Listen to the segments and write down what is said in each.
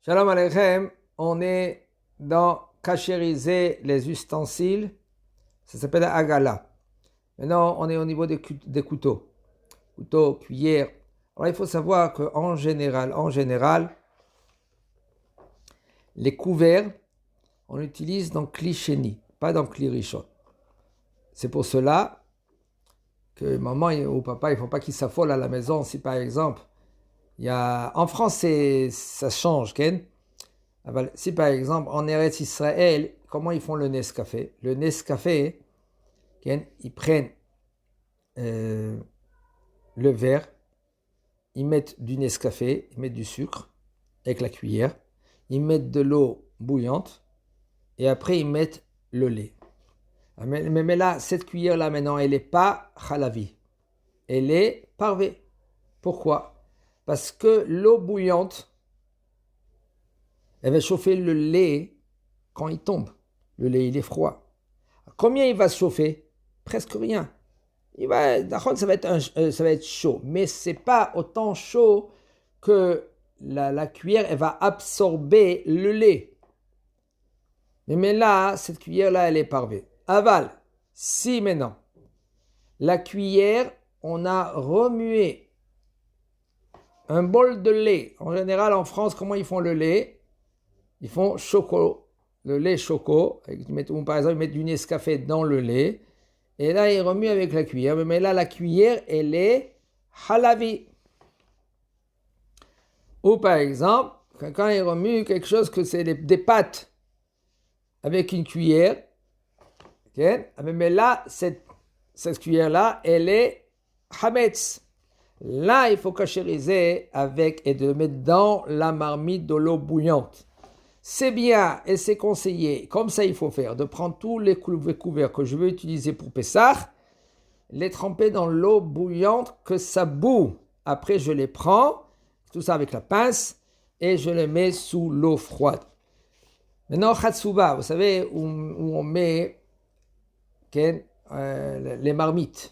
Shalom Aleichem, on est dans cachériser les ustensiles, ça s'appelle Agala. Maintenant, on est au niveau des couteaux, cuillères. Alors, il faut savoir qu'en général, les couverts, on utilise dans Kli Sheni, pas dans Kli Rishon. C'est pour cela que maman ou papa, il ne faut pas qu'ils s'affolent à la maison. Si par exemple, en France, ça change, Ken. Si par exemple, en Eretz Israël, comment ils font le Nescafé? Le Nescafé, Ken, ils prennent le verre, ils mettent du Nescafé, ils mettent du sucre avec la cuillère, ils mettent de l'eau bouillante et après ils mettent le lait. Mais là, cette cuillère-là maintenant, elle n'est pas halavi, elle est parvée. Pourquoi? Parce que l'eau bouillante, elle va chauffer le lait quand il tombe. Le lait, il est froid. Combien il va se chauffer? Presque rien. Ça va être chaud, mais c'est pas autant chaud que la cuillère, elle va absorber le lait. Mais là, cette cuillère-là, elle est parvée. Aval, si maintenant, la cuillère, on a remué un bol de lait. En général, en France, comment ils font le lait? Ils font choco, le lait choco. Par exemple, ils mettent du Nescafé dans le lait. Et là, ils remuent avec la cuillère. Mais là, la cuillère, elle est halavi. Ou par exemple, quand ils remuent quelque chose que c'est des pâtes avec une cuillère. Okay? Mais là, cette cuillère-là, elle est hametz. Là, il faut cachériser avec et de le mettre dans la marmite de l'eau bouillante. C'est bien et c'est conseillé, comme ça il faut faire, de prendre tous les couverts que je veux utiliser pour Pessah, les tremper dans l'eau bouillante, que ça bout. Après, je les prends, tout ça avec la pince, et je les mets sous l'eau froide. Maintenant, Chatsuba, vous savez où on met les marmites.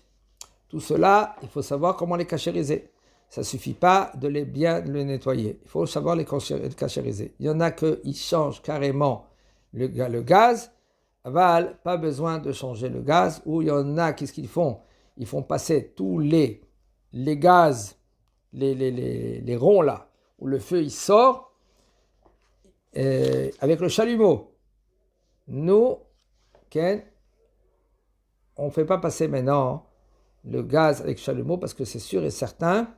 Tout cela, il faut savoir comment les cachériser. Ça ne suffit pas de bien les nettoyer. Il faut savoir les cachériser. Il y en a qui changent carrément le gaz. Pas besoin de changer le gaz. Ou il y en a, qu'est-ce qu'ils font? Ils font passer tous les gaz, les ronds là, où le feu il sort, avec le chalumeau. Nous, Ken, on ne fait pas passer maintenant le gaz avec le chalumeau parce que c'est sûr et certain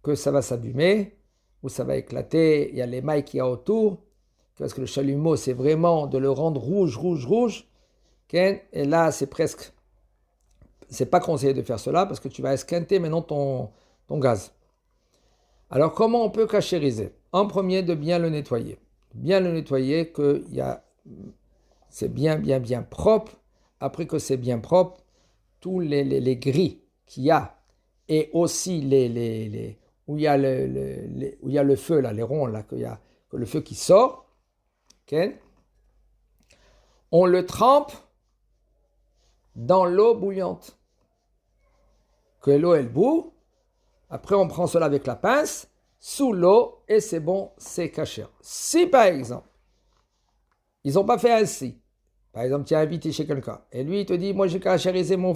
que ça va s'abîmer ou ça va éclater. Il y a les mailles qu'il y a autour. Parce que le chalumeau, c'est vraiment de le rendre rouge. Et là, c'est pas conseillé de faire cela parce que tu vas esquinter maintenant ton gaz. Alors, comment on peut cachériser? En premier, de bien le nettoyer. Bien le nettoyer, c'est bien propre. Après que c'est bien propre, tous les gris qu'il y a et aussi où il y a le feu, là, les ronds, là, qu'il y a le feu qui sort, okay? On le trempe dans l'eau bouillante. Que l'eau, elle bout. Après, on prend cela avec la pince, sous l'eau, et c'est bon, c'est caché. Si, par exemple, ils n'ont pas fait ainsi, par exemple, tu es invité chez quelqu'un, et lui, il te dit, moi, j'ai cachérisé mon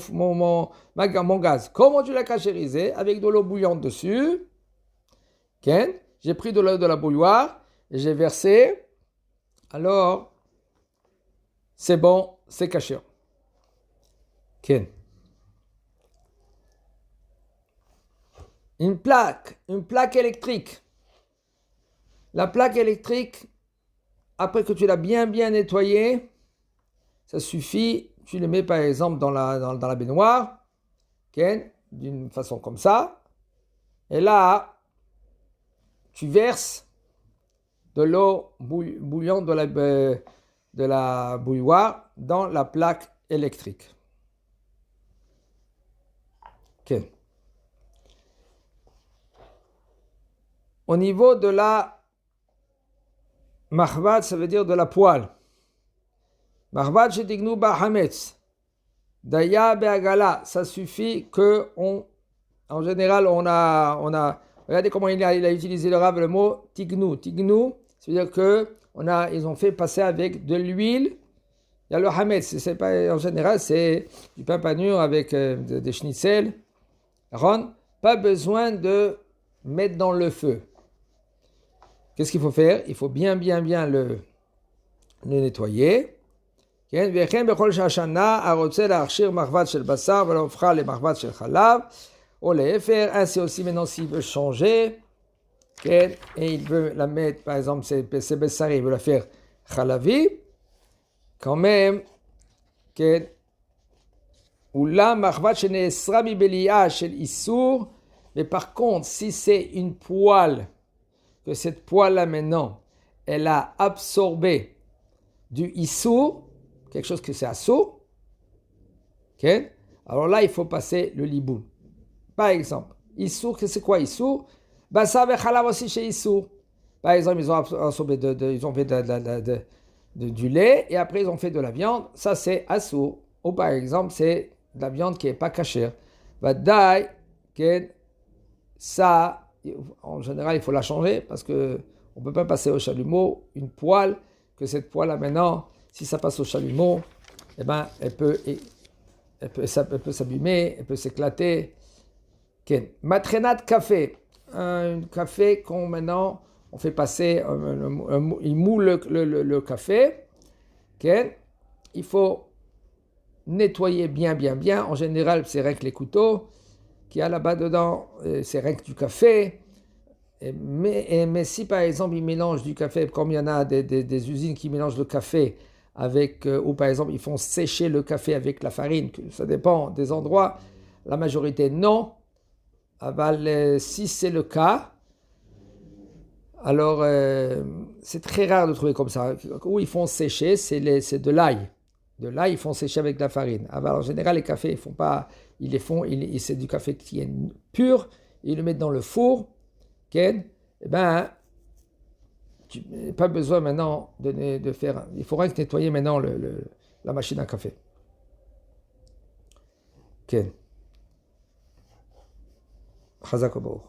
gaz. Comment tu l'as cachérisé? Avec de l'eau bouillante dessus. Ken, j'ai pris de l'eau de la bouilloire, et j'ai versé. Alors, c'est bon, c'est caché. Ken. Une plaque électrique. La plaque électrique, après que tu l'as bien nettoyée, ça suffit, tu le mets par exemple dans la baignoire, okay, d'une façon comme ça, et là, tu verses de l'eau bouillante de la bouilloire dans la plaque électrique. Okay. Au niveau de la mahvat, ça veut dire de la poêle. Mahvat shetignu bahametz. Daya be'agala, ça suffit en général, on a regardez comment il a utilisé le Rav, le mot tignu. Tignu, C'est-à-dire qu'ils ont fait passer avec de l'huile. Il y a le hametz, c'est pas, en général, c'est du pain panure avec des schnitzel. Ron, pas besoin de mettre dans le feu. Qu'est-ce qu'il faut faire? Il faut bien le nettoyer. וכן בכל שהשנה הרוצה להכשיר מחבת של בשר ולא הופכה למחבת של חלב, או להפך, ainsi aussi maintenant s'il veut changer, et il veut la mettre, par exemple, c'est bessari, il veut la faire khalavi, quand même, ou la מחבת שנאסרה מבליעה של איסור, mais par contre, si c'est une poêle, que cette poêle-là maintenant, elle a absorbé du issour, quelque chose que c'est assour, okay? Alors là, il faut passer le liboun. Par exemple, issour, c'est quoi issour? Bassar ve chalav aussi chez issour. Par exemple, ils ont absorbé ils ont fait du lait et après ils ont fait de la viande. Ça, c'est assour. Ou par exemple, c'est de la viande qui n'est pas cachère. Vadai, ça, en général, il faut la changer parce qu'on ne peut pas passer au chalumeau une poêle, que cette poêle-là maintenant, si ça passe au chalumeau, eh ben, elle peut s'abîmer, elle peut s'éclater. Matrenat café, un café qu'on maintenant, on fait passer, il moule le café. Il faut nettoyer bien. En général, c'est rien que les couteaux qu'il y a là-bas dedans, c'est rien que du café. Mais si par exemple ils mélangent du café, comme il y en a des usines qui mélangent le café avec, ou par exemple ils font sécher le café avec la farine, ça dépend des endroits, la majorité non. Si c'est le cas, alors c'est très rare de trouver comme ça. Où ils font sécher, c'est de l'ail. De l'ail, ils font sécher avec de la farine. Alors, en général, les cafés, ils font pas, c'est du café qui est pur, ils le mettent dans le four. Eh ben, pas besoin maintenant de faire. Il faudra nettoyer maintenant la machine à café. Chazak Baruch.